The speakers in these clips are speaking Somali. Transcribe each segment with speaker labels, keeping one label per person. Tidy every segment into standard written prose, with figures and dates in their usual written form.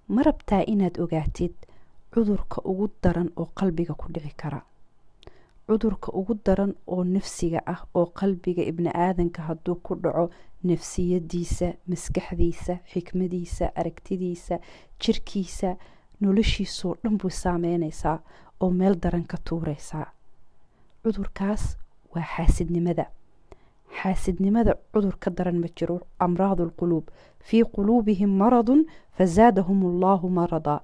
Speaker 1: ma rabtaa inaad ogaatid cudurka ugu daran oo qalbiga ku dhici kara, cudurka ugu daran oo nafsiga ah oo qalbiga ibni aadanka hadduu ku dhaco nafsiyadiisa, maskaxdiisa, xikmadiisa, aragtidiisa, jirkiisa, noloshiisoo dhan buu saameynaysaa oo meel daran ka tuuraysaa. cudurkaas waa xaasidnimada. xaasidnimada cudur ka daran ma jiro. amraadu lquluub fii quluubihim maradun fazaadahum allahu marada.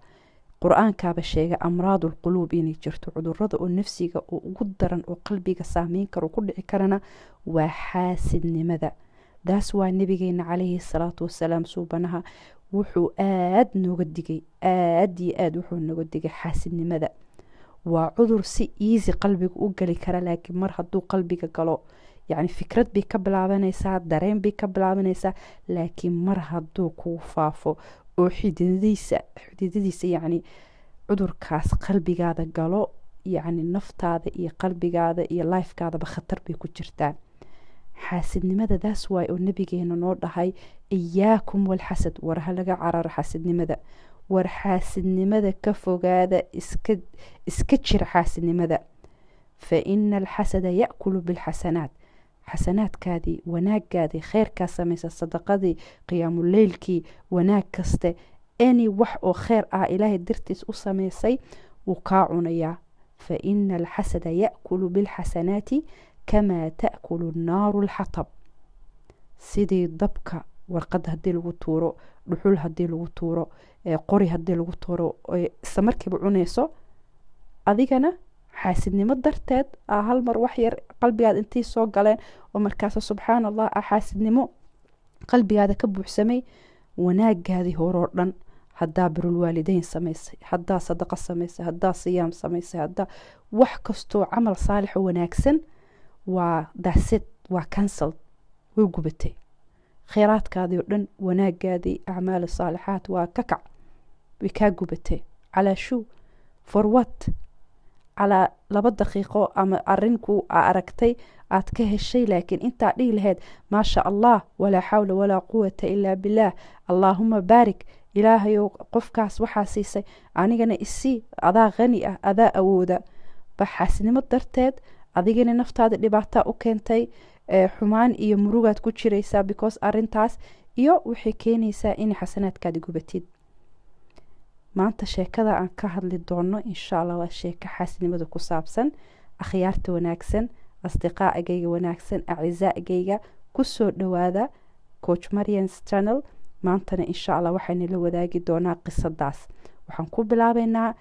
Speaker 1: qur-aankaaba sheega amraadu lquluub inay jirto cudurada oo nafsiga oo ugu daran oo qalbiga saameyn karo ku dhici karana waa xaasidnimada. daas waa nabigeena calayhi salaatu wasalaam suubanaha wuxuu aad nooga digay, aad iyo aad wuxuu nooga digay xaasidnimada. waa cudur si easy qalbiga u gali kara, laakiin mar hadduu qalbiga galo yacni fikrad bay ka bilaabanaysaa, dareen bay ka bilaabanaysaa, laakiin mar hadduu kuu faafo oo xididadiisa yacni cudurkaas qalbigaada galo, yacni naftaada iyo qalbigaada iyo lifekaadaba khatar bay ku jirtaa. xaasidnimada daas waay oo nabigeena noo dhahay iyaakum walxasad, war ha laga cararo xaasidnimada, war xaasidnimada ka fogaada, iska jir xaasidnimada. fa ina alxasada ya'kulu bilxasanaat, xasanaadkaadii, wanaagaadii, kheyrkaa samaysa, sadaqadii, qiyaamuleylkii, wanaag kaste, any wax oo kheyr ah ilaahay dartiis u samaysay wuu kaa cunayaa. fa ina alxasada ya'kulu bilxasanaati kamaa ta'kulu naaru lxatab. sidii dabka warqad haddii lagu tuuro, dhuxul haddii lagu tuuro, qori haddii lagu tuuro isla markiiba cunayso, adigana xaasidnimo darteed hal mar wax yar qalbigaad intii soo galeen oo markaas subxaan allah xaasidnimo qalbigaada ka buuxsamay, wanaagaadii horoo dhan haddaa birulwaalideyn samaysay, haddaa sadaqa samaysay, haddaa siyaam samaysay, haddaa wax kastoo camal saalixo wanaagsan, waa daasid, waa cancel, way gubatay. kheyraadkaadii oo dhan, wanaagaadii, acmaal saalixaad waa ka kac, way kaa gubatay. calaa shuu, for what? calaa 2 daqiiqo ama arinku aragtay aad ka heshay, laakiin intaa dhihi lahayd maasha allah, walaa xawla walaa quwata ilaa bilaah, allaahuma baarik, ilaahayow qofkaas waxaa siisay anigana isii, adaa qani ah, adaa awooda. baxaasnimo darteed adigana naftaada dhibaataa u keentay, xumaan iyo murugaad ku jiraysaa because arintaas, iyo waxay keenaysaa in xasanaadkaada gubatid. maanta sheekada aan ka hadli doono insha allah waa sheeko xaasidnimada ku saabsan. akhyaarta wanaagsan, asdiqaa'igayga wanaagsan, acizaa'igayga kusoo dhawaada coach Marian's channel. maantana insha allah waxayna la wadaagi doonaa qisadaas. waxaan ku bilaabeynaa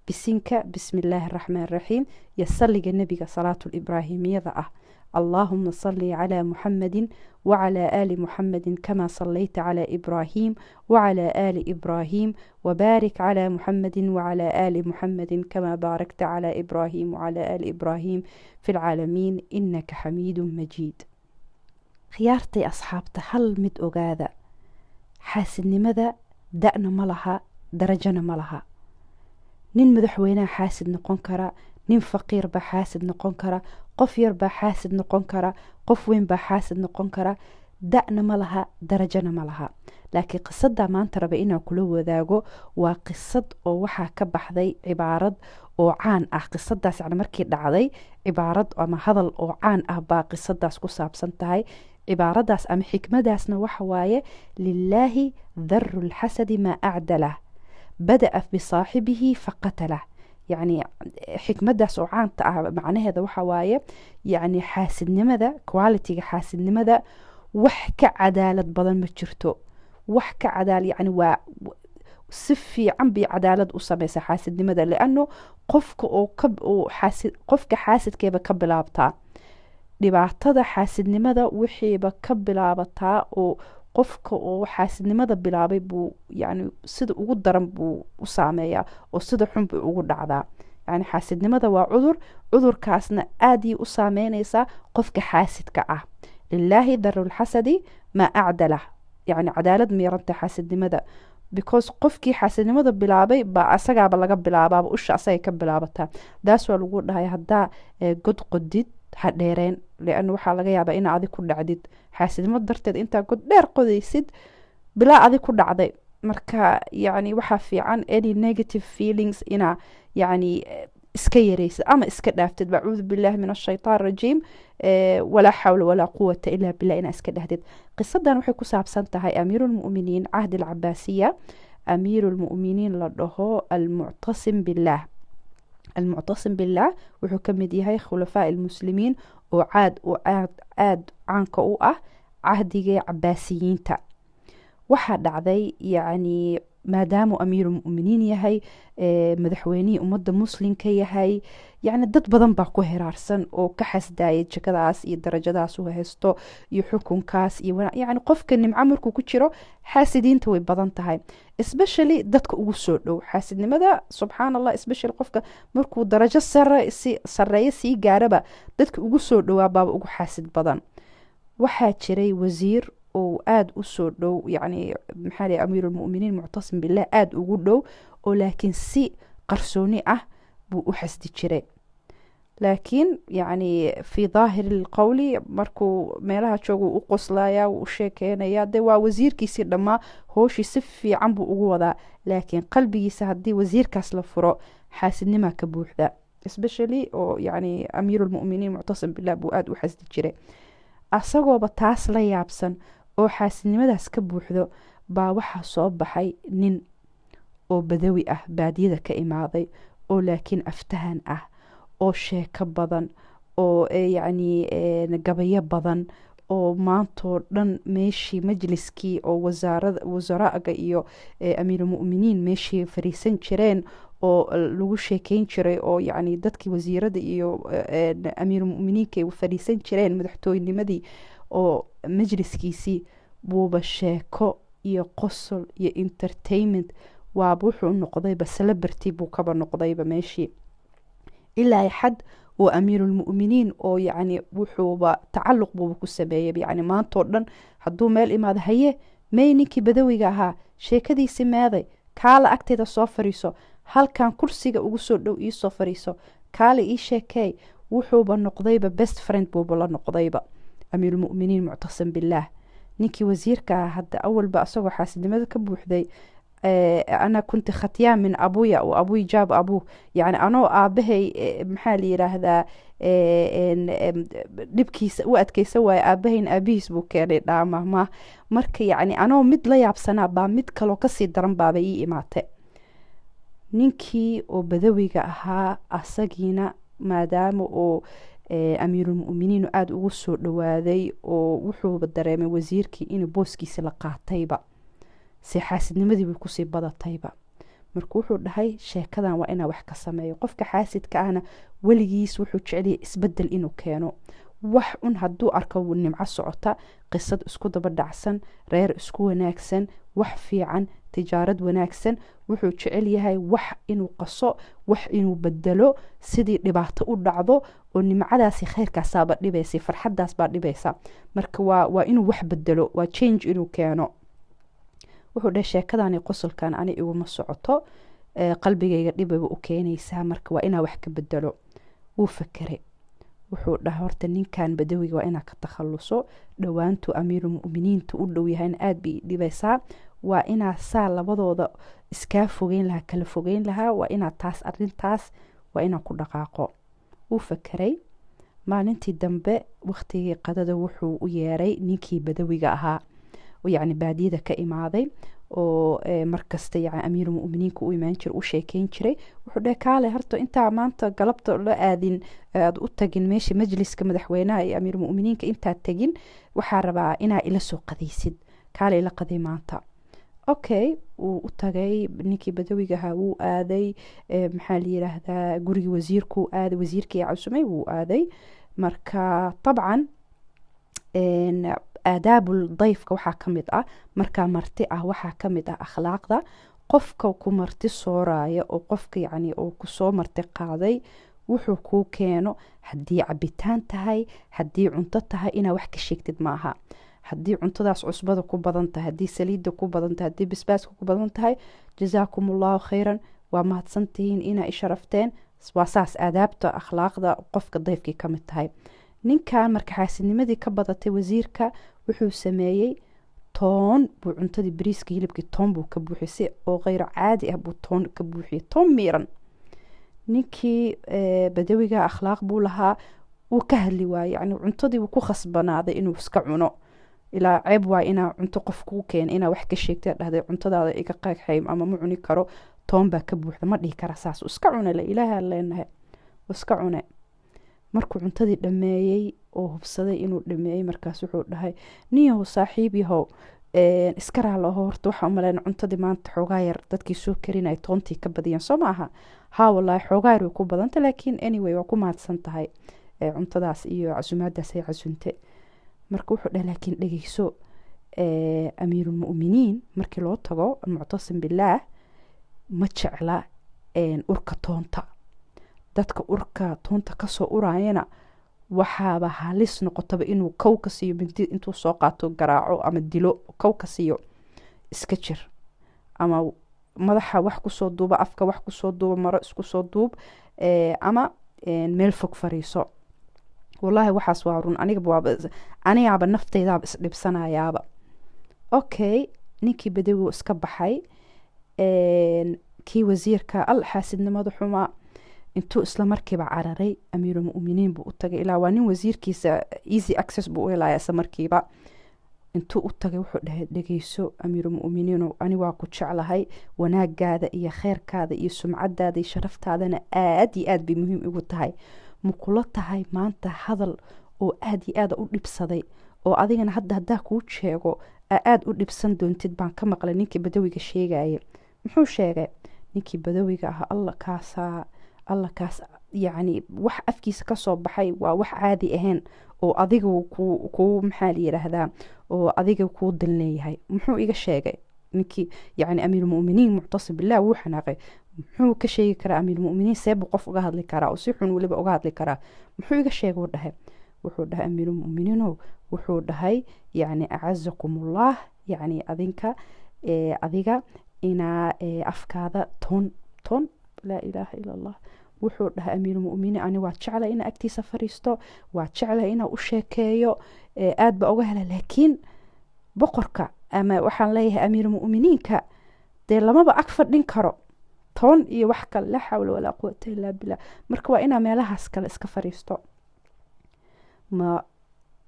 Speaker 1: bisinka bismillaahi araxmaan araxiim iyo salliga nebiga salaatul ibraahimiyada ah. اللهم صل على محمد وعلى آل محمد كما صليت على إبراهيم وعلى آل إبراهيم وبارك على محمد وعلى آل محمد كما باركت على إبراهيم وعلى آل إبراهيم في العالمين إنك حميد مجيد. خيارتي أصحابته هل مد أغاذا حاسدني ماذا دأنا ملها درجنا ملها. نين مدحوينا حاسد نقون كرا، nin faqiir baa xaasid noqon kara, qof yar baa xaasid noqon kara, qof weyn baa xaasid noqon kara. da'na ma laha, darajana ma laha. laakiin qisada maanta raba inaan kula wadaago waa qisad oo waxaa ka baxday cibaarad oo caan ah. qisadaas yani markii dhacday cibaarad ama hadal oo caan ah baa qisadaas ku saabsan tahay. cibaaradaas ama xikmadaasna waxa waaye lilaahi dharu lxasadi maa acdalah bada'a bisaaxibihi faqatalah. يعني حكمداس oo caanta ah macnaheeda waxa waaye yani xaasidnimada, quality-ga xaasidnimada wax ka cadaalad badan ma jirto. wax ka cadaal yani waa si fiican bay cadaalad u samaysaa xaasidnimada, laano qofka oo qofka xaasidkeeba ka bilaabtaa dhibaatada. xaasidnimada wixiiba ka bilaabataa oo qofka oo xaasidnimada bilaabay buu yani sida ugu daran buu u saameeyaa oo sida xun buu ugu dhacdaa. yani xaasidnimada waa cudur, cudurkaasna aad ay u saameynaysaa qofka xaasidka ah. lilaahi darul xasadi maa acdalah, yani cadaalad meeranta xaasidnimada, because qofkii xaasidnimada bilaabay baa asagaaba laga bilaabaaba, usha asagay ka bilaabataa. daas waa lagu dhahay haddaa god qodid ha dheereen, leanna waxaa laga yaabaa inaa adig ku dhacdid xaasidnimo darteed. intaa god dheer qodaysid bilaa adig ku dhacday marka yani waxaa fiican any negative feelings inaa yani iska yaraysid ama iska dhaaftid. acuudu billahi min ashaytaan rajiim, walaa xawla walaa quwata ilaa billah inaa iska dhahdid. qisadan waxay ku saabsan tahay amiirulmu'miniin cahdi alcabaasiya, amiirulmu'miniin la dhaho almuctasim billah. almuctasim billah wuxuu ka mid yahay khulafaa ilmuslimiin oo aad caanka u ah cahdigii cabaasiyiinta. waxaa dhacday yani maadaamuu amiirulmu'miniin yahay, madaxweynihii ummadda muslimka yahay, yani dad badan baa ku heraarsan oo ka xasdaayay jagadaas iyo darajadaas u haysto iyo xukunkaas iyo yani qofka nimco markuu ku jiro xaasidiinta way badan tahay, especially dadka ugu soo dhow. xaasidnimada subxaan allah, especially qofka markuu darajo sareeyo sii gaaraba dadka ugu soo dhowaa baaba ugu xaasid badan. waxaa jiray wasiir oo aada u soo dhow, yani maxaa lay amiirulmu'miniin muctasim billah aada ugu dhow, oo laakiin si qarsooni ah buu u xasdi jiray. laakiin yani fi daahiri lqowli markuu meelaha jooga u qoslaya, u sheekeynaya, de waa wasiirkiisii dhammaa, hooshii si fiican buu ugu wadaa, laakiin qalbigiisa haddii wasiirkaas la furo xaasidnimaa ka buuxda, especially oo yani amiirulmu'miniin muctasim billah buu aada u xasdi jiray. asagooba taas la yaabsan oo xaasidnimadaas ka buuxdo baa waxaa soo baxay nin oo badawi ah, baadiyada ka imaaday, oo laakiin aftahan ah, oo sheeko badan, oo yani gabayo badan, oo maantoo dhan meeshii majliskii oo wasaraaga iyo amiirulmu'miniin meeshii fariisan jireen oo lagu sheekeyn jiray, oo yani dadkii wasiirada iyo amiirulmu'miniinka ay fadhiisan jireen madaxtooynimadii, oo majliskiisii buuba sheeko iyo qosol iyo entertainment waaba wuxuu noqdayba celebrity buu kaba noqdayba meeshii, ilaa xad oo amiirulmu'miniin oo yani wuxuuba tacalluq buuba ku sameeyay. yani maantoo dhan hadduu meel imaado, haye may ninkii badawiga ahaa sheekadiisi meeday, kaala agteeda soo fariiso, halkan kursiga ugu soo dhow iisoo fariiso, kaala ii sheekeey. wuxuuba noqdayba best friend buuba la noqdayba amiirulmu'miniin muctasim billah. ninkii wasiirka ah hadda awalba asagoo xaasidnimada ka buuxday, ana kunti khatyaan min abuya o abuy jaab abuh, yani anoo aabahay maxaa la yiraahdaa dhibkiisa u adkeysa waaye, aabahayn aabihiis buu keenay dhaamahma. marka yani anoo mid la yaabsanaa baa mid kaloo kasii daran baaba ii imaate. ninkii oo badawiga ahaa asagiina maadaama oo amiirulmu'miniin aada ugu soo dhawaaday, oo wuxuuba dareemay wasiirkii inuu booskiisi la qaatayba, si xaasidnimadii bay kusii badatayba. marka wuxuu dhahay sheekadan waa inaa wax ka sameeyo. qofka xaasidka ahna weligiis wuxuu jeceliyay isbedel inuu keeno, wax un hadduu arko nimco socota, qisad isku daba dhacsan, reer isku wanaagsan, wax fiican, tijaarad wanaagsan, wuxuu jecel yahay wax inuu qaso, wax inuu bedelo, sidii dhibaato u dhacdo, oo nimcadaasi khayrkaasaaba dhibaysa, farxadaas baa dhibaysa. marka waa inuu wax bedelo, waa change inuu keeno. wuxuu dhahay sheekadani qosolkan ani iguma socoto, qalbigayga dhibaba u keenaysaa, marka waa inaa wax ka bedelo. wuu fakeray, wuxuu dhahay horta ninkan badawiga waa inaa ka takhaluso, dhowaantu amiirulmu'miniinta u dhow yahayna aada bay dhibaysaa, waa inaa saa labadooda iskaa fogeyn lahaa, kala fogeyn lahaa, waa inaa taas arintaas waa inaa ku dhaqaaqo. wuu fakeray. maalintii dambe waqtigii qadada wuxuu u yeeray ninkii badawiga ahaa, yani baadiyada ka imaaday, oo markasta yani amiirulmu'miniinka u imaan jira, u sheekeyn jiray. wuxuu dhahay kaale horta intaa maanta galabta la aadin, aada u tagin meesha majliska madaxweynaha iyo amiirulmu'miniinka, intaad tegin waxaa rabaa inaa ila soo qadaysid, kaale ila qaday maanta. okay, wuu u tagay ninkii badawiga ahaa, wuu aaday maxaa la yiraahdaa gurigii wasiirkuu aaday, wasiirkii cusumay wuu aaday. marka dabcan aadaabul dayfka waxaa ka mid ah, markaa marti ah waxaa ka mid ah akhlaaqda. qofka ku marti sooraya oo qofka yani oo kusoo marti qaaday wuxuu kuu keeno, haddii cabitaan tahay, haddii cunto tahay, inaa wax ka sheegtid maaha. haddii cuntadaas cusbada ku badan tahay, haddii saliidda ku badan tahay, haddii basbaaska ku badan tahay, jazaakum allahu khayran, waa mahadsantihiin inaa isharafteen. waa saas aadaabta akhlaaqda qofka dayfkii ka mid tahay. ninkan marka xaasidnimadii ka badatay wasiirka wuxuu sameeyey toon buu cuntadii bariiska hilibkii toon buu ka buuxiyey si oo kheyr caadi ah buu toon ka buuxiyey toon miiran ninkii badawiga akhlaaq buu lahaa wuu ka hadli waayey yani cuntadii wuu ku khasbanaaday inuu iska cuno ilaa ceeb waa inaa cunto qof kuu keena inaa wax ka sheegtay dhahday cuntadaada iga qeexaym ama ma cuni karo toon baa ka buuxda ma dhihi kara saas iska cune le ilaaha leenahay iska cune markuu cuntadii dhameeyey oo hubsaday inuu dhameeyey markaas wuxuu dhahay niyahow saaxiib yahow iska raalaho horta waxaa umaleyn cuntadii maanta xoogaa yar dadkii soo karinaya toontii ka badiyeen soo maaha haa wallaahi xoogaa yar way ku badanta laakiin anyway waa ku mahadsan tahay cuntadaas iyo casumaadaas ay casunte marka wuxuu dhahay laakiin dhegeyso amiirulmu'miniin markii loo tago muctasim billaah ma jecla urka toonta dadka urka toonta kasoo uraayana waxaaba halis noqotaba inuu kow ka siiyo mindi intuu soo qaato garaaco ama dilo kow ka siiyo iska jir ama madaxa wax kusoo duuba afka wax kusoo duuba maro isku soo duub ama meel fog fariiso wallaahi waxaas waa run anigaaba nafteydaaba isdhibsanayaaba okay ninkii badawi iska baxay kii wasiirka xaasidnimada xumaa intuu isla markiiba cararay amiirulmu'miniin buu u tagay ilaa waa nin wasiirkiisa easy access buu u helaya isla markiiba intuu u tagay wuxuu dhahay dhegeyso amiirulmu'miniinow ani waa ku jeclahay wanaagaada iyo kheyrkaada iyo sumcadaada iyo sharaftaadana aad iyo aad bay muhiim igu tahay ma kula tahay maanta hadal oo aad iyo aada u dhibsaday oo adigana haddaa kuu sheego aad u dhibsan doontid baan ka maqlay ninkii badawiga sheegaya muxuu sheegay ninkii badawiga ah alla kaas yacni wax afkiisa kasoo baxay waa wax caadi ahayn oo adiga kuu maxaa la yidhaahdaa oo adiga kuu dan leeyahay muxuu iga sheegay ninkii yacni amiirulmu'miniin muctasim billaah wuu xanaaqay muxuu ka sheegi karaa amiirulmu'miniin seebuu qof uga hadli karaa oo si xun weliba uga hadli karaa muxuu iga sheegay wuxuu dhahay amiirulmu'miniinow wuxuu dhahay yacni acazakumullah yacni adiga inaa afkaada toon laa ilaaha ila allah wuxuu dhahay amiirulmu'miniin ani waa jeclay inaa agtiisa fariisto waa jeclay inaa u sheekeeyo aad baa uga hela laakiin boqorka ama waxaan leeyahay amiirulmu'miniinka dee lamaba ag fadhin karo toon iyo wax kale laa xawla walaa quwata illaa billah marka waa inaa meelahaas kale iska fariisto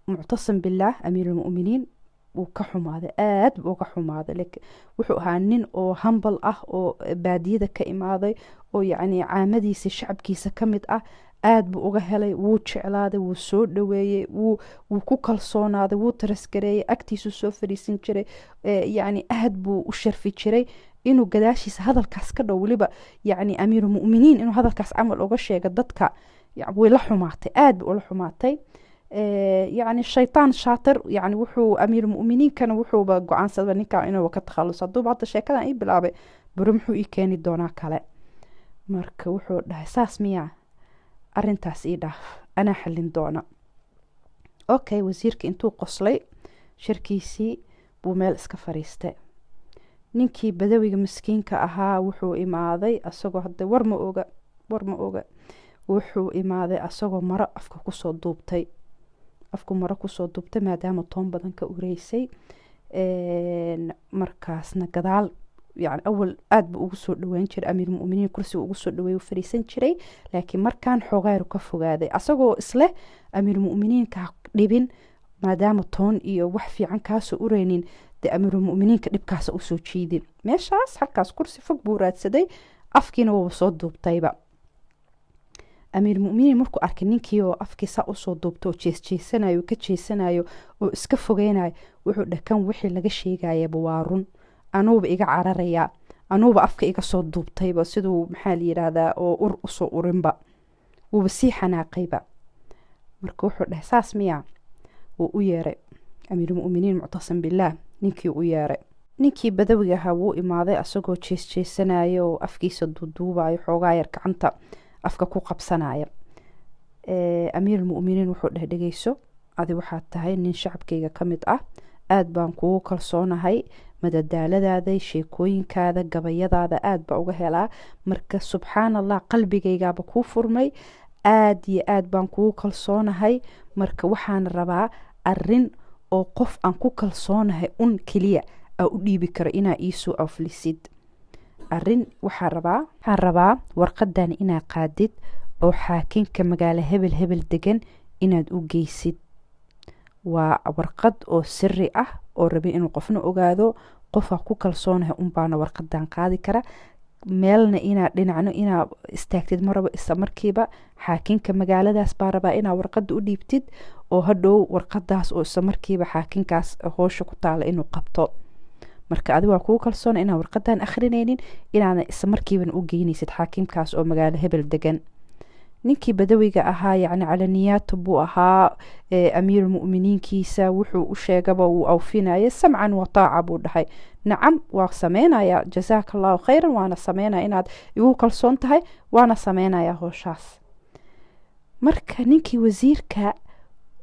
Speaker 1: muctasim billaah amiirulmu'miniin wuu ka xumaaday aad buu uga xumaaday wuxuu ahaa nin oo hambal ah oo baadiyada ka imaaday oo yacni caamadiisa shacabkiisa ka mid ah aad buu uga helay wuu jeclaaday wuu soo dhaweeyey wuu ku kalsoonaaday wuu tarasgareeyey agtiisuu soo fadhiisan jiray yacni aad buu u sharfi jiray inuu gadaashiisa hadalkaas ka dhow weliba yacni amiirulmu'miniin inuu hadalkaas camal uga sheega dadka way la xumaatay aad buu ula xumaatay يعني الشيطان شاطر يعني وحو أمير المؤمنين كان وحو بقعان سدبا نكا إنه وقت تخلص هدو بعض الشيء كذا إيه بلابي برمحو إيه كاني دونا كلا مرك وحو ده ساس مياه أرنتاس إيه ده أنا حلين دونا أوكي وزيرك انتو قصلي شركيسي بوميل اسكفريستي نينكي بدوي مسكينك أها وحو إماضي أسوغو هدي ورما أوغا وحو إماضي أسوغو مرا أفكو كسو دوبتي afku maro kusoo dubtay maadaama toon badan ka ureysay markaasna gadaal yani awal aad buu ugu soo dhaweyn jiray amiirulmu'miniin kursiga ugu soo dhaweey u fariisan jiray laakiin markaan xogaaru ka fogaaday asagoo isle amiirulmu'miniinka dhibin maadaama toon iyo wax fiican kaasoo ureynin dee amiirulmu'miniinka dhibkaasa usoo jiidin meeshaas halkaas kursi fog buu raadsaday afkiina waba soo duubtayba amiirulmu'miniin markuu arkay ninkii oo afkiisa usoo duubto oo jeesjeesanayo ka jeesanayo oo iska fogeynayo wuxuu dhakan wixii laga sheegayaba waa run anuuba iga cararayaa anuuba afka iga soo duubtayba siduu maxaa la yidhaahdaa oo ur usoo urinba wuuba sii xanaaqayba marka wuxuu dhahay saas miyaa wuu u yeeray amiirulmu'miniin muctasim billaah ninkii u yeeray ninkii badawiga ahaa wuu imaaday asagoo jeesjeesanayo oo afkiisa duuduubayo xoogaa yar gacanta afka ku qabsanaya amiirulmu'miniin wuxuu dhahay dhegeyso adi waxaad tahay nin shacabkayga ka mid ah aad baan kugu kalsoonahay madadaaladaada sheekooyinkaada gabayadaada aad baa uga helaa marka subxaan allah qalbigaygaaba kuu furmay aad iyo aad baan kugu kalsoonahay marka waxaan rabaa arin oo qof aan ku kalsoonahay un keliya aa u dhiibi karo inaa iisoo aflisid arrin waxaan rabaa warqadan inaa qaadid oo xaakinka magaalo hebel degan inaad u geysid waa warqad oo siri ah oo rabay inuu qofna ogaado qofaa ku kalsoonahay unbaana warqadan qaadi kara meelna inaa dhinacno inaa istaagtid maraba isla markiiba xaakinka magaaladaas baa rabaa inaa warqada u dhiibtid oo hadhow warqadaas oo isla markiiba xaakinkaas hoosha ku taala inuu qabto marka adiga waa kugu kalsoona inaa warqadan akhrinaynin inaana isla markiibana u geynaysid xaakinkaas oo magaalo hebel degan ninkii badawiga ahaa yacni calaniyaata buu ahaa amiirulmu'miniinkiisa wuxuu u sheegaba uu awfinaya samcan wataaca buu dhahay nacam waa sameynaya jazaaka allahu khayran waana sameynaya inaad igu kalsoon tahay waana sameynaya hooshaas marka ninkii wasiirka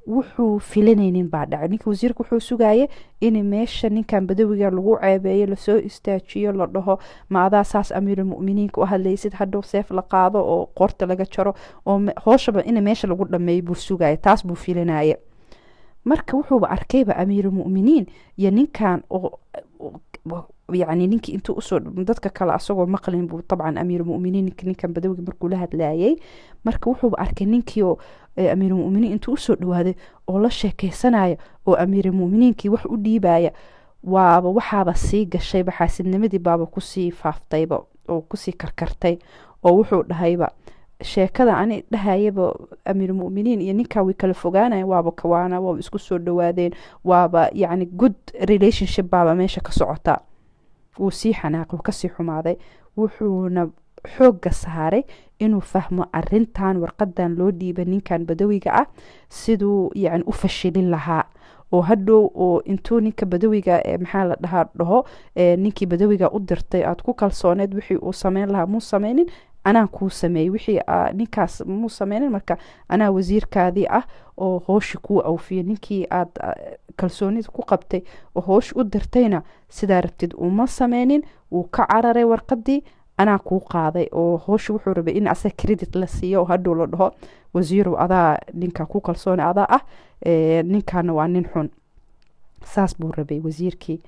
Speaker 1: wuxuu filanaynin baa dhacay ninkii wasiirka wuxuu sugaya in meesha ninkan badawiga lagu ceebeeyo lasoo istaajiyo la dhaho ma adaa saas amiirulmu'miniinka u hadlaysid hadhow seef la qaado oo qoorta laga jaro oo hooshaba in meesha lagu dhameeyo buu sugaya taas buu filanaya marka wuxuuba arkayba amiirulmu'miniin iyo ninkan oo يعني ninkii intuu usoo dadka kale asagoo maqlin buu طبعا amiirulmu'miniin ninkan badawiga markuu la hadlayay marka wuxuuba arkay ninkii oo amiirulmu'miniin intuu usoo dhawaaday oo la sheekeysanaya oo amiirulmu'miniinkii wax u dhiibaya waxaaba sii gashayba xaasidnimadii baaba kusii faaftayba oo kusii karkartay oo wuxuu dhahayba sheekada ani dhahayaba amiirulmu'miniin iyo ninkaa way kala fogaanayeen waaba kawaana waaba isku soo dhawaadeen waaba yacni good relationship baaba meesha ka socota wuu sii xanaaqay wuu kasii xumaaday wuxuuna xoogga saaray inuu fahmo arintan warqadan loo dhiibay ninkan badawiga ah siduu yacni u fashilin lahaa oo hadhow oo intuu ninka badawiga maxaa la dhaho ninkii badawiga u dirtay aad ku kalsooneed wixii uu sameyn lahaa muu sameynin anaa kuu sameeyey wixii ninkaas muu sameynin marka anaa wasiirkaadii ah oo hooshi kuu awfiyay ninkii aad kalsoonida ku qabtay oo hoosh u dirtayna sidaa rabtid uma sameynin wuu ka cararay warqadii anaa kuu qaaday oo hooshi wuxuu rabay in asaga credit la siiyo oo hadhow la dhaho wasiirow adaa ninka ku kalsoone adaa ah ninkaana waa nin xun saas buu rabay wasiirkii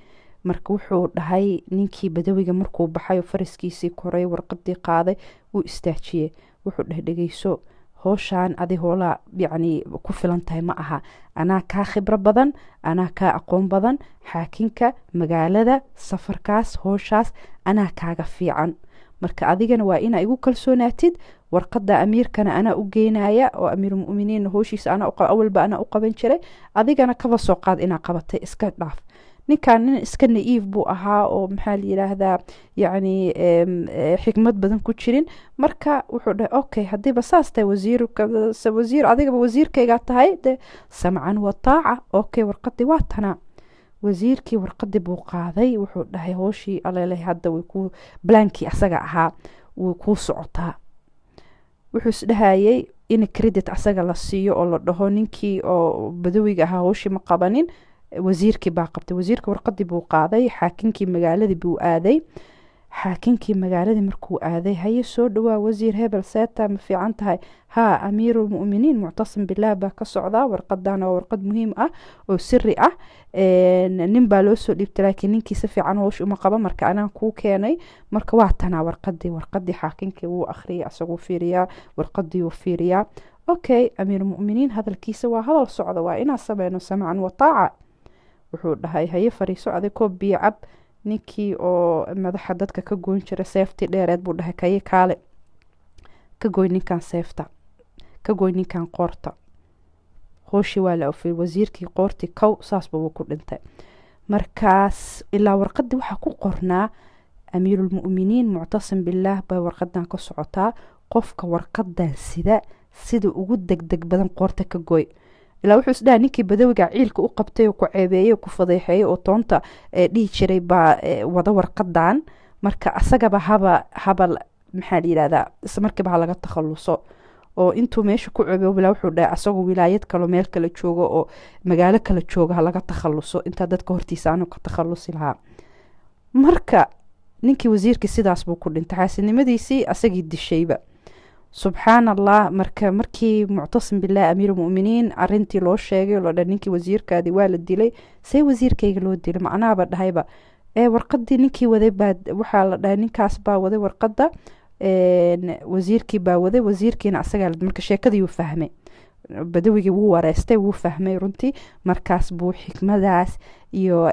Speaker 1: marka wuxuu dhahay ninkii badawiga markuu baxay oo faraskiisii koray warqadii qaaday wuu istaajiyey wuxuu dhahay dhegeyso hooshaan adi hoolaa yacni ku filan tahay ma aha anaa kaa khibro badan anaa kaa aqoon badan xaakinka magaalada safarkaas hooshaas anaa kaaga fiican marka adigana waa inaa igu kalsoonaatid warqada amiirkana anaa u geynaya oo amiirulmu'miniin hooshiisa awalba anaa u qaban jiray adigana kaba soo qaad inaa qabatay iska dhaaf ninkan nin iska naiif buu ahaa oo maxaa la yiraahdaa yacni xikmad badan ku jirin marka wuxuu dhahay okay haddiiba saas tahay wasiir adigaba wasiirkaygaa tahay de samcan wataaca okay warqadii waa tanaa wasiirkii warqadii buu qaaday wuxuu dhahay hooshii aleleh hadda way ku blankii asaga ahaa way kuu socotaa wuxuu isdhahayay in credit asaga la siiyo oo la dhaho ninkii oo badawiga ahaa hooshii ma qabanin wasiirkii baa qabtay wasiirka warqadii buu qaaday xaakinkii magaaladii buu aaday xaakinkii magaaladii markuu aaday haye soo dhawaa wasiir hebel seeta ma fiican tahay haa amiirulmu'miniin muctasim bilaah baa ka socdaa warqadan waa warqad muhiim ah oo siri ah nin baa loo soo dhiibtay laakiin ninkii si fiican hoosh uma qaba marka anaa kuu keenay marka waa tanaa warqadii xaakinkii wuu akhriyay asaguu fiiriyaa warqadii wuu fiiriyaa okay amiirulmu'miniin hadalkiisa waa hadal socda waa inaa sameyno samcan wataaca wuxuu dhahay haye fariiso adigoo biyo cab ninkii oo madaxa dadka ka goyn jira seeftii dheereed buu dhahay kaye kaale ka goy ninkan seefta ka goy ninkan qoorta hooshii waa la ofiyay wasiirkii qoortii kow saasba wuu ku dhintay markaas ilaa warqadii waxaa ku qornaa amiirulmu'miniin muctasim bilaah bay warqadan ka socotaa qofka warqadan sida ugu degdeg badan qoorta ka goy ilaa wuxuu isdhaha ninkii badawiga ciilka u qabtay oo ku ceebeeyey ku fadeexeeyey oo toonta dhihi jiray baa wada warqadan marka asagaba haba maxaa la yidhahdaa isla markiiba ha laga takhaluso oo intuu meesha ku ceebeeyo bilaa wuxuu dhahay asagoo wilaayad kale meel kale joogo oo magaalo kale jooga ha laga takhaluso intaa dadka hortiisa aanu ka takhalusi lahaa marka ninkii wasiirkii sidaas buu ku dhintay xaasidnimadiisii asagii dishayba subxaan allah. markii muctasim bilah amiirulmu'miniin arintii loo sheegay loo dhan ninkii wasiirkaadii waa la dilay, see wasiirkayga loo dilay, macnaaba dhahayba warqadii ninkii waday baa waxaa la dhahay ninkaas baa waday warqada, wasiirkii baa waday, wasiirkiina asagaa marka sheekadii wuu fahmay, badawigii wuu wareystay, wuu fahmay runtii. markaas buu xikmadaas iyo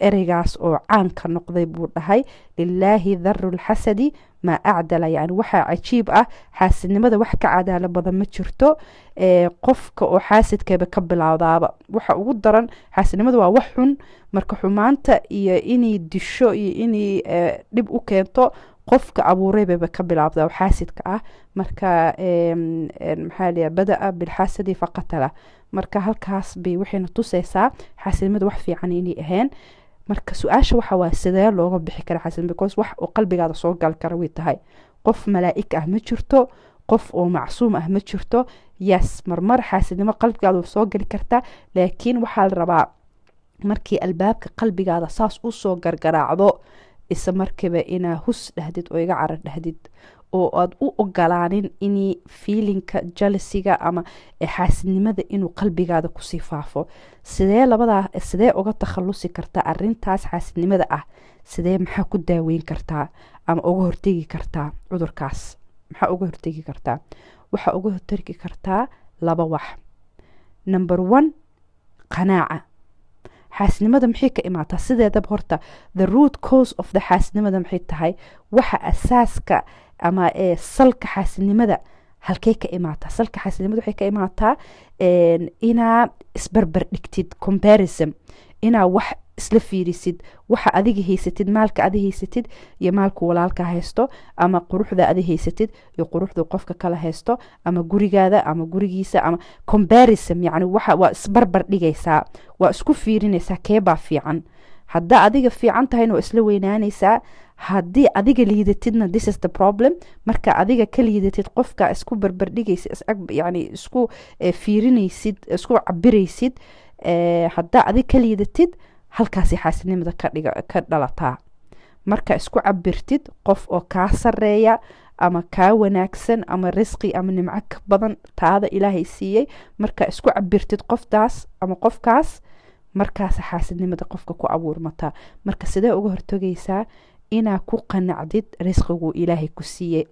Speaker 1: ereygaas oo caanka noqday buu dhahay lilaahi daru lxasadi maa acdala, yani waxaa cajiib ah xaasidnimada wax ka cadaalo badan ma jirto. qofka oo xaasidkeeba ka bilowdaaba waxa ugu daran xaasidnimada waa wax xun, marka xumaanta iyo inay disho iyo inay dhib u keento qofka abuureybaba ka bilaabda xaasidka ah. marka maxaa liya bada-a bilxasadi faqatala, marka halkaas bay waxayna tusaysaa xaasidnimada wax fiican inay ahayn. marka su-aasha waxa waa sidee looga bixi kara xaasidnimada, because wax oo qalbigaada soo gali kara way tahay. qof malaa'ig ah ma jirto, qof oo macsuum ah ma jirto. yes, marmar xaasidnimo qalbigaada soo gali kartaa, laakiin waxaa la rabaa markii albaabka qalbigaada saas usoo gargaraacdo isa markiiba inaa hus dhahdid oo iga carar dhahdid, oo aad u ogolaanin inay fiilinka jalisiga ama xaasidnimada inuu qalbigaada kusii faafo. sidee uga takhalusi kartaa arintaas xaasidnimada ah, sidee maxaa ku daaweyn kartaa ama uga hortegi kartaa cudurkaas, maxaa uga hortegi kartaa? waxaa uga hortegi kartaa laba wax. number 1, qanaaca. xaasidnimada maxay ka imaataa sideedaba horta the root cause of the xaasidnimada maxay tahay, waxa asaaska ama salka xaasidnimada halkey ka imaataa? salka xaasidnimada waxay ka imaataa inaa isbarbar dhigtid, comparison, inaa wax isla fiirisid, waxa adiga haysatid, maalka adiga haysatid iyo maalka walaalka haysto, ama quruxda adiga haysatid iyo quruxda qofka kala haysto, ama gurigaada ama gurigiisa, ama comparison, yani waa isbarbar dhigaysaa, waa isku fiirinaysaa keebaa fiican. haddaa adiga fiican tahayna waa isla weynaanaysaa, haddii adiga liidatidna this is the problem. marka adiga ka liidatid qofka isku barbardhigaysid, yani isku fiirinaysid, isku cabiraysid, haddaa adiga ka liidatid halkaasi xaasidnimada ka dhalataa. marka isku cabirtid qof oo kaa sareeya ama kaa wanaagsan ama risqi ama nimco ka badan taada ilaahay siiyey, marka isku cabirtid qoftaas ama qofkaas, markaas xaasidnimada qofka ku abuurmataa. marka sidee uga hortagaysaa? inaa ku qanacdid risqigu ilaahay ku siiyey.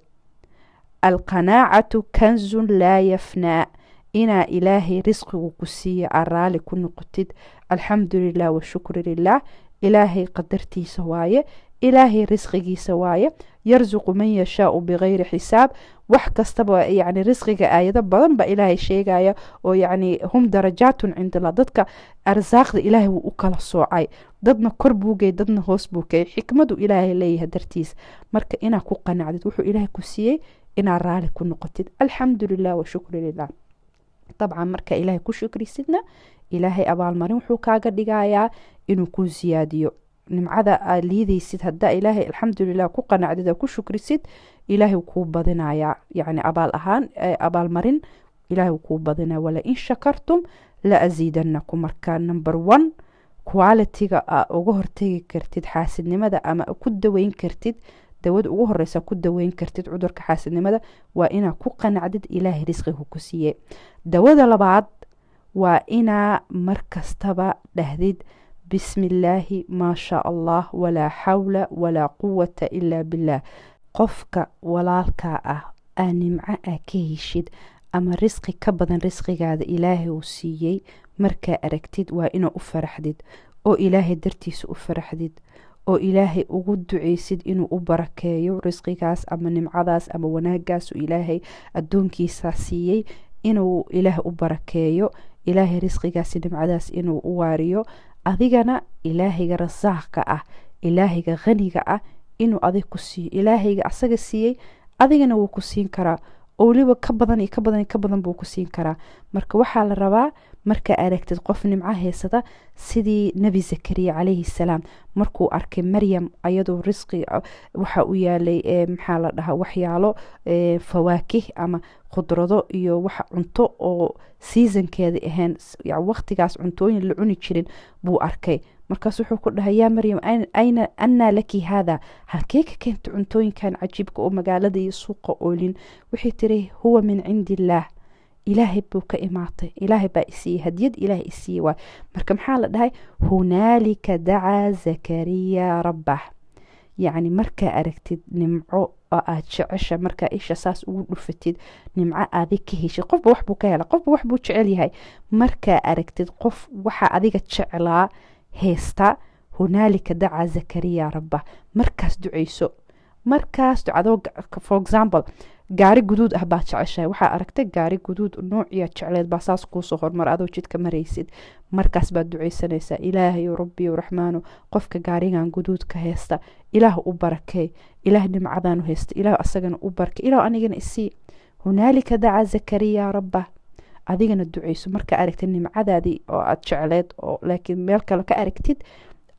Speaker 1: alqanaacatu kanzun laa yafnaa, inaa ilaahay risqigu ku siiya araali ku noqotid. alxamdulilah washukru lilah, ilaahay qadartiisa waaye, ilaahay risqigiisa waaye. yarzuqu man yashaau bigayri xisaab. wax kastaba yani risqiga aayado badan ba ilaahay sheegaya oo yani hum darajaatun cinda allah, dadka arsaaqda ilaahay wuu u kala soocay, dadna kor buu gey, dadna hoos buu gey, xikmadu ilaahay leeyahay dartiis. marka inaa ku qanacdid wuxuu ilaahay ku siiyey, inaa raali ku noqotid. alxamdulilah washukru lilah. dabcan marka ilaahay ku shukrisidna ilaahay abaalmarin wuxuu kaaga dhigayaa inuu ku siyaadiyo nimcada aad liidaysid. haddaa ilaahay alxamdulilah ku qanacdid oo ku shukrisid, ilaahay kuu badinayaa, yani abaalmarin ilaahay kuu badinaya. wala in shakartum la asiidanakum. marka number 1 quality-ga aa uga hortegi kartid xaasidnimada ama ku daweyn kartid, dawada ugu horeysa ku daweyn kartid cudurka xaasidnimada waa inaa ku qanacdid ilaahay risqigu ku siiyey. dawada labaad waa inaa markastaba dhahdid bismi illaahi maa shaa allah walaa xawla walaa quwata ilaa billaah. qofka walaalkaa ah aa nimco aa ka heshid ama risqi ka badan risqigaada ilaahay uu siiyey, markaa aragtid waa inaa u faraxdid oo ilaahay dartiisa u faraxdid oo ilaahay ugu duceysid inuu u barakeeyo risqigaas ama nimcadaas ama wanaagaas uu ilaahay addoonkiisa siiyey, inuu ilaahay u barakeeyo, ilaahay risqigaasi nimcadaas inuu u waariyo. adigana ilaahayga rasaaqa ah, ilaahayga qaniga ah inuu adig ku siiyo. ilaahayga asaga siiyey adigana wuu ku siin karaa, oo weliba ka badan iyo ka badan iyo ka badan buu ku siin karaa. marka waxaa la rabaa markaa aragtid qof nimco haysada, sidii nebi zakariya calayhi salaam markuu arkay maryam ayadoo risqi waxa u yaalay maxaa la dhahaa waxyaalo fawaakih ama khudrado iyo waxa cunto oo seasonkeeda ahayn, waqtigaas cuntooyin la cuni jirin buu arkay. markaas wuxuu ku dhahay yaa maryam ayna annaa laki haada, halkee ka keenta cuntooyinkan cajiibka oo magaalada iyo suuqa oolin? waxay tiri huwa min cindi illaah, ilaahay buu ka imaatay, ilaahay baa isiiyey, hadiyad ilaahay isiiyey waay. marka maxaa la dhahay hunaalika dacaa zakariya rabbah, yacni markaa aragtid nimco oo aad jecesha, markaa isha saas ugu dhufatid nimco adig ka heshid, qofba wax buu ka hela, qofba wax buu jecel yahay. markaa aragtid qof waxa adiga jeclaa heesta, hunaalika dacaa zakariya rabbah, markaas duceyso. markaas ducadoo for example gaari guduud ah baad jeceshahay, waxaa aragtay gaari guduud noociya jecleed baa saas kuusoo hormar adoo jidka maraysid, markaas baad duceysanaysaa ilaahayo rabbiyo raxmaano qofka gaarigan guduudka heesta ilaah u barakee, ilaah nimcadan u heesta, ilaah asagana u barakee, ilaah anigana isii. hunaalika dacaa zakariya rabbah, adigana duceyso markaa aragtid nimcadaadii oo aad jecleed oo laakiin meel kale ka aragtid,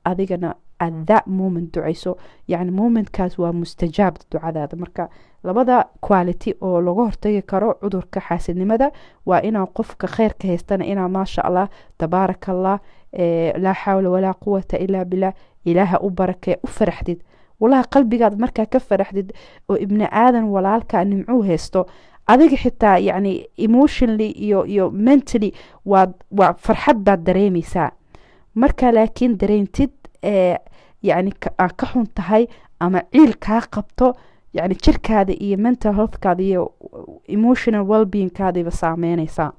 Speaker 1: adigana at that moment duceyso, yani momentkaas waa mustajaab ducadaada. marka labada quality oo laga hortagi karo cudurka xaasidnimada waa inaa qofka kheyrka haystana inaa maasha allah tabaaraka allah laa xawla walaa quwata ilaa billah ilaaha u barakee u faraxdid. walahi qalbigaad markaa ka faraxdid oo ibni aadan walaalkaa nimcuu haysto, adiga xitaa yani emotionally iyo mentally waa farxad baad dareemaysaa. marka laakiin dareentid yani ka xun tahay ama ciil kaa qabto, yani jirkaada iyo mental healthkaada iyo emotional wellbeingkaadiiba saameynaysaa.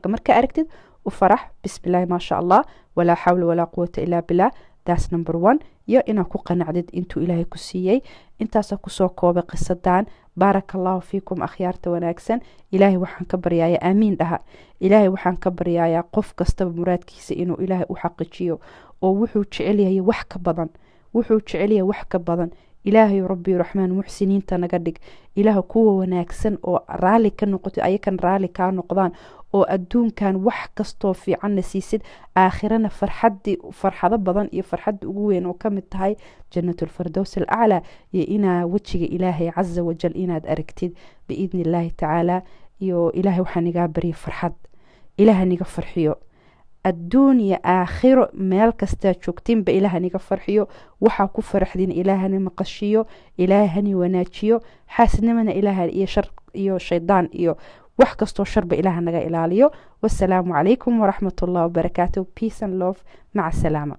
Speaker 1: marka aragtid u farax, bismillahi maasha allah walaa xawla walaa quwata ilaa billah, that's number 1. iyo inaa ku qanacdid intuu ilaahay ku siiyey. intaasa kusoo koobay qisadan. baaraka allahu fiikum akhyaarta wanaagsan. ilaahay waxaan ka baryayaa aamiin dhaha, ilaahay waxaan ka baryayaa qof kastaba muraadkiisa inuu ilaahay u xaqiijiyo oo wuxuu jecel yahay wax ka badan, wuxuu jecel yahay wax ka badan. ilaahay rabbi raxmaan muxsiniinta naga dhig, ilaah kuwa wanaagsan oo raali ka noqoto ayakan raali kaa noqdaan, oo adduunkan wax kastoo fiicanna siisid, aakhirana farxado badan iyo farxadda ugu weyn oo ka mid tahay jannatul firdaws alaclaa, iyo inaa wejiga ilaahay caza wajal inaad aragtid biidni illaahi tacaala. iyo ilaahay waxaa nigaa barya farxad, ilaaha niga farxiyo adduun iyo aakhiro, meel kastaa joogtiinba ilaaha niga farxiyo, waxaa ku faraxdin ilaahani maqashiyo, ilaahani wanaajiyo, xaasidnimana ilaaha iyo shar iyo shaydaan iyo wax kastoo sharba ilaaha naga ilaaliyo. wassalaamu calaykum waraxmatullahi wabarakaatuh. peace and love, maca salaama.